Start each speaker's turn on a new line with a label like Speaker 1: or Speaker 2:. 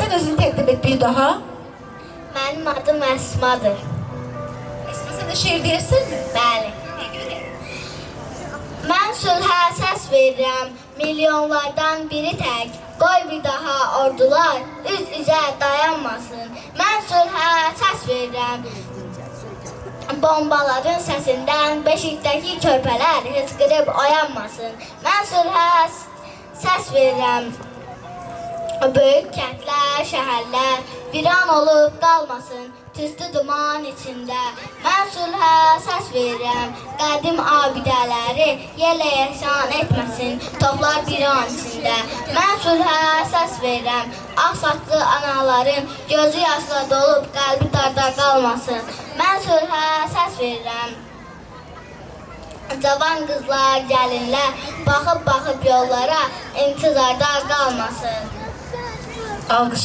Speaker 1: Sən özünü təqdim et bir daha.
Speaker 2: Mənim adım Əsmadır.
Speaker 1: Esma, sən də şeir deyərsənmi?
Speaker 2: Bəli. Mən sülhə səs verirəm, milyonlardan biri tək. Qoy bir daha ordular üz-üzə dayanmasın. Mən sülhə səs verirəm, bombaların səsindən beşikdəki körpələr hıçqırıb oyanmasın. Mən sülhə səs verirəm, böyük kəndlər, şəhərlər viran olub qalmasın, tüstü duman içində. Mən sülhə səs verirəm, qədim abidələri yerlə yeksan etməsin, toplar bir an içində. Mən sülhə səs verirəm, ağ saçlı anaların gözü yaşla dolub qəlbi darda qalmasın. Mən sülhə səs verirəm, cavan qızlar, gəlinlər baxıb-baxıb yollara intizarda qalmasın.
Speaker 1: Alqışlayın.